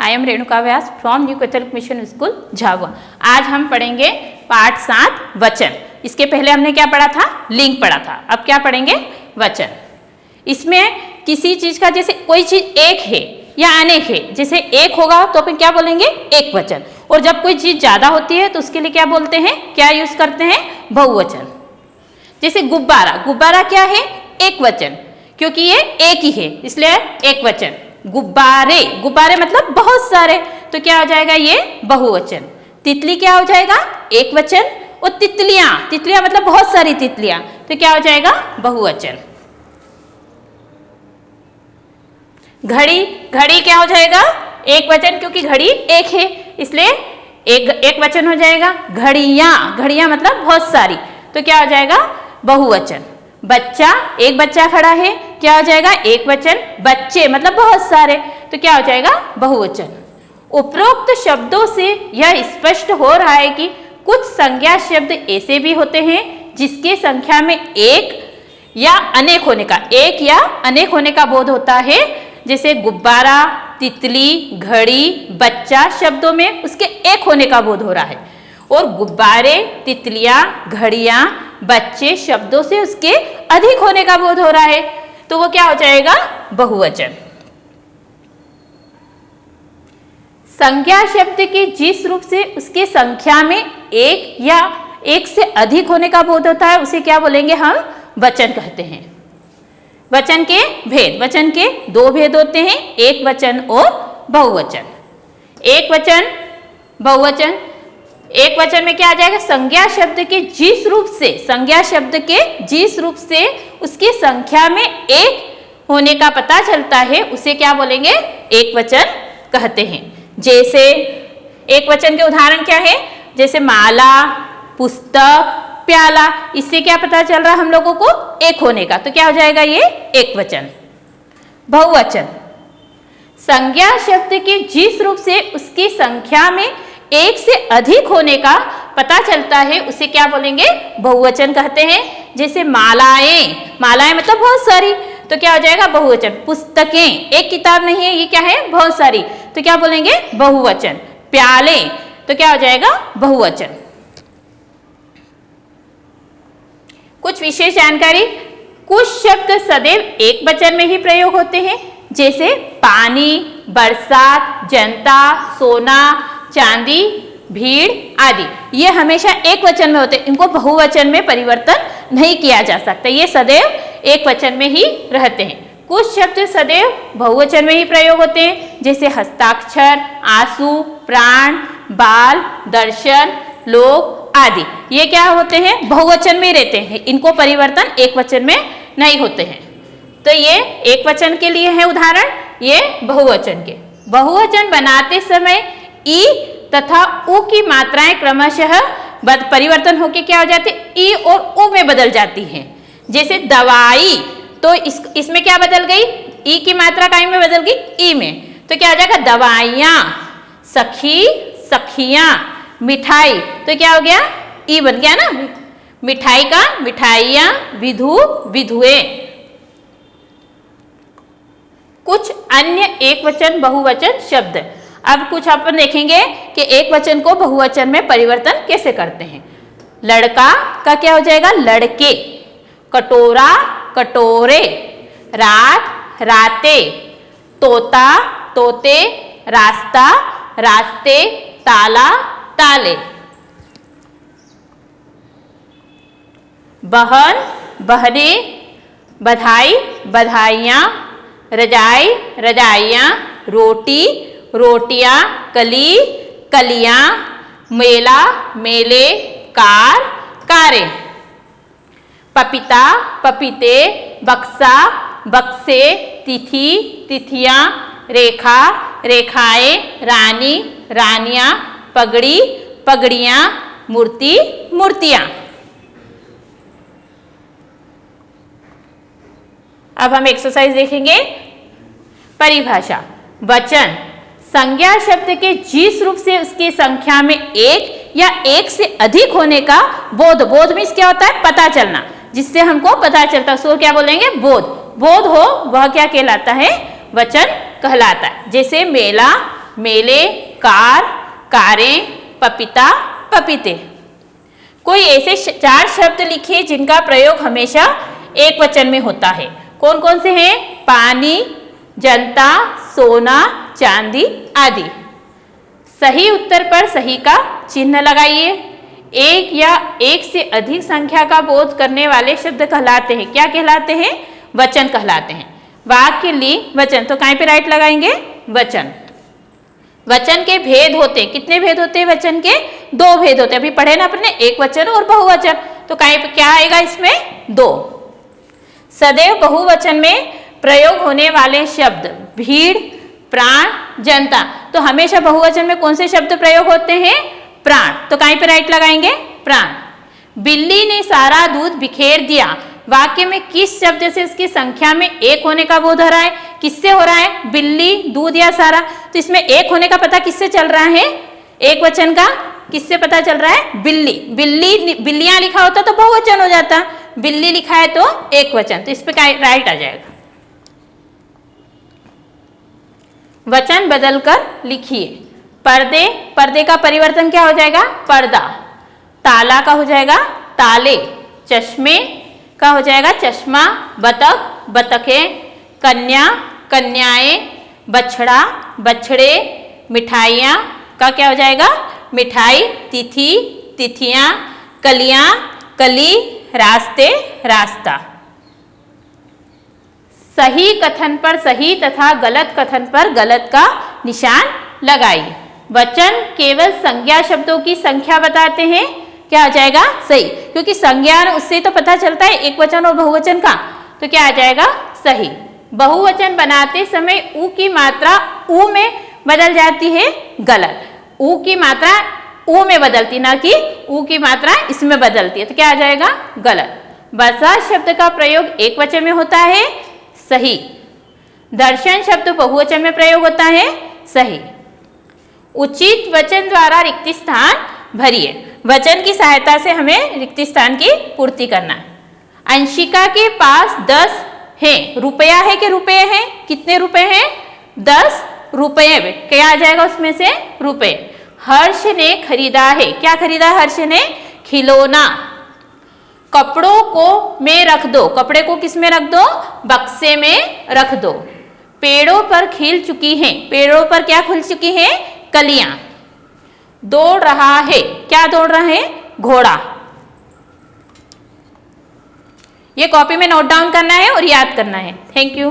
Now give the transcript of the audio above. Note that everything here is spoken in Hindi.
I am Renuka Vyas from new Catholic mission school Jhabua. आज हम पढ़ेंगे पाठ 7 वचन। इसके पहले हमने क्या पढ़ा था? लिंग पढ़ा था। अब क्या पढ़ेंगे? वचन। इसमें किसी चीज का जैसे कोई चीज एक है या अनेक है, जैसे एक होगा तो अपन क्या बोलेंगे? एक वचन। और जब कोई चीज ज्यादा होती है तो उसके लिए क्या बोलते हैं? क्या यूज करते हैं? बहुवचन। जैसे गुब्बारा, गुब्बारा क्या है? एक वचन, क्योंकि ये एक ही है इसलिए एक वचन। गुब्बारे, गुब्बारे मतलब बहुत सारे, तो क्या हो जाएगा? ये बहुवचन। तितली क्या हो जाएगा? एक वचन। और तितलियां, तितलियां मतलब बहुत सारी तितलियां, तो क्या हो जाएगा? बहुवचन। घड़ी, घड़ी क्या हो जाएगा? एक वचन, क्योंकि घड़ी एक है इसलिए एक वचन हो जाएगा। घड़ियां, घड़ियां मतलब बहुत सारी, तो क्या हो जाएगा? बहुवचन। बच्चा, एक बच्चा खड़ा है, क्या हो जाएगा? एक वचन। बच्चे मतलब बहुत सारे, तो क्या हो जाएगा? बहुवचन। उपरोक्त शब्दों से यह स्पष्ट हो रहा है कि कुछ संज्ञा शब्द ऐसे भी होते हैं जिसके संख्या में एक या अनेक होने का, एक या अनेक होने का बोध होता है। जैसे गुब्बारा, तितली, घड़ी, बच्चा शब्दों में उसके एक होने का बोध हो रहा है, और गुब्बारे, तितलियां, घड़ियां, बच्चे शब्दों से उसके अधिक होने का बोध हो रहा है, तो वो क्या हो जाएगा? बहुवचन। संज्ञा शब्द के जिस रूप से उसकी संख्या में एक या एक से अधिक होने का बोध होता है उसे क्या बोलेंगे? हम वचन कहते हैं। वचन के भेद, वचन के दो भेद होते हैं, एक वचन और बहुवचन। एक वचन, बहुवचन। एक वचन में क्या आ जाएगा? संज्ञा शब्द के जिस रूप से, संज्ञा शब्द के जिस रूप से उसकी संख्या में एक होने का पता चलता है उसे क्या बोलेंगे? एक वचन कहते हैं। जैसे एक वचन के उदाहरण क्या है? जैसे माला, पुस्तक, प्याला, इससे क्या पता चल रहा है हम लोगों को? एक होने का, तो क्या हो जाएगा? ये एक वचन। बहुवचन, संज्ञा शब्द के जिस रूप से उसकी संख्या में एक से अधिक होने का पता चलता है उसे क्या बोलेंगे? बहुवचन कहते हैं। जैसे मालाएं, मालाएं मतलब बहुत सारी, तो क्या हो जाएगा? बहुवचन। पुस्तकें, एक किताब नहीं है, ये क्या है? बहुत सारी, तो क्या बोलेंगे? बहुवचन। प्याले, तो क्या हो जाएगा? बहुवचन। कुछ विशेष जानकारी, कुछ शब्द सदैव एक वचन में ही प्रयोग होते हैं, जैसे पानी, बरसात, जनता, सोना, चांदी, भीड़ आदि। ये हमेशा एक वचन में होते हैं, इनको बहुवचन में परिवर्तन नहीं किया जा सकता, ये सदैव एक वचन में ही रहते हैं। कुछ शब्द सदैव बहुवचन में ही प्रयोग होते हैं, जैसे हस्ताक्षर, आंसू, प्राण, बाल, दर्शन, लोग आदि। ये क्या होते हैं? बहुवचन में ही रहते हैं, इनको परिवर्तन एक वचन में नहीं होते हैं। तो ये एक वचन के लिए है उदाहरण, ये बहुवचन के। बहुवचन बनाते समय ई तथा उ की मात्राएं क्रमशः परिवर्तन होकर क्या हो जाती है? ई और उ में बदल जाती हैं। जैसे दवाई, तो इसमें क्या बदल गई? ई की मात्रा काय में बदल गई? ई में, तो क्या हो जाएगा? दवाइयाँ। सखी, सखियाँ। मिठाई, तो क्या हो गया? ई बन गया ना, मिठाई का मिठाइयाँ, विधु, विधुएं। कुछ अन्य एक वचन बहुवचन शब्द। अब कुछ अपन देखेंगे कि एक वचन को बहुवचन में परिवर्तन कैसे करते हैं। लड़का का क्या हो जाएगा? लड़के। कटोरा, कटोरे। रात, राते। तोता, तोते। रास्ता, रास्ते। ताला, ताले। बहन, बहने। बधाई, बधाइयाँ। रजाई, रजाइयाँ। रोटी, रोटियां। कली, कलियां। मेला, मेले। कार, कारें। पपीता, पपीते। बक्सा, बक्से। तिथि, तिथियां। रेखा, रेखाएं। रानी, रानियां। पगड़ी, पगड़ियां। मूर्ति, मूर्तियां। अब हम एक्सरसाइज देखेंगे। परिभाषा, वचन संज्ञा शब्द के जिस रूप से उसकी संख्या में एक या एक से अधिक होने का बोध, बोध मीन्स क्या होता है? पता चलना, जिससे हमको पता चलता है, सो क्या बोलेंगे? बोध। बोध हो वह क्या कहलाता है? वचन कहलाता है। जैसे मेला, मेले, कार, कारें, पपीता, पपीते। कोई ऐसे 4 शब्द लिखिए जिनका प्रयोग हमेशा एक वचन में होता है। कौन कौन से हैं? पानी, जनता, सोना, चांदी आदि। सही उत्तर पर सही का चिन्ह लगाइए। एक या एक से अधिक संख्या का बोध करने वाले शब्द कहलाते हैं, क्या कहलाते हैं? वचन कहलाते हैं। वाक्य, लिंग, वचन, तो कहीं पे राइट लगाएंगे? वचन। वचन के भेद होते हैं, कितने भेद होते हैं वचन के? 2 भेद होते हैं। अभी पढ़े ना अपने, एक वचन और बहुवचन, तो कहीं पे क्या आएगा इसमें? 2। सदैव बहुवचन में प्रयोग होने वाले शब्द भीड़, प्राण, जनता, तो हमेशा बहुवचन में कौन से शब्द प्रयोग होते हैं? प्राण, तो कहीं पे राइट लगाएंगे? प्राण। बिल्ली ने सारा दूध बिखेर दिया, वाक्य में किस शब्द से उसकी संख्या में एक होने का बोध हो रहा है? किससे हो रहा है? बिल्ली, दूध या सारा? तो इसमें एक होने का पता किससे चल रहा है? एक वचन का किससे पता चल रहा है? बिल्ली। बिल्ली, बिल्लियां लिखा होता तो बहुवचन हो जाता, बिल्ली लिखा है तो एक वचन, तो इस पे राइट आ जाएगा। वचन बदलकर लिखिए। पर्दे, पर्दे का परिवर्तन क्या हो जाएगा? पर्दा। ताला का हो जाएगा ताले। चश्मे का हो जाएगा चश्मा। बतख, बतखें। कन्या, कन्याएं। बछड़ा, बछड़े। मिठाइयाँ का क्या हो जाएगा? मिठाई। तिथि, तिथियां। कलियां, कली। रास्ते, रास्ता। सही कथन पर सही तथा गलत कथन पर गलत का निशान लगाइए। वचन केवल संज्ञा शब्दों की संख्या बताते हैं, क्या आ जाएगा? सही, क्योंकि संज्ञा उससे तो पता चलता है एक वचन और बहुवचन का, तो क्या आ जाएगा? सही। बहुवचन बनाते समय ऊ की मात्रा ऊ में बदल जाती है, गलत। ऊ की मात्रा ऊ में बदलती, ना कि ऊ की मात्रा इसमें बदलती है, तो क्या आ जाएगा? गलत। वर्षा शब्द का प्रयोग एक वचन में होता है, सही। दर्शन शब्द बहुवचन में प्रयोग होता है, सही। उचित वचन द्वारा रिक्त स्थान भरिए। वचन की सहायता से हमें रिक्त स्थान की पूर्ति करना है। अंशिका के पास 10 है, रुपया है कि रुपये हैं? कितने रुपए हैं? 10 रुपये। क्या आ जाएगा उसमें से? रुपये। हर्ष ने खरीदा है, क्या खरीदा हर्ष ने? खिलौना। कपड़ों को में रख दो, कपड़े को किस में रख दो? बक्से में रख दो। पेड़ों पर खिल चुकी हैं, पेड़ों पर क्या खुल चुकी हैं? कलियां। दौड़ रहा है, क्या दौड़ रहा है? घोड़ा। ये कॉपी में नोट डाउन करना है और याद करना है। Thank you.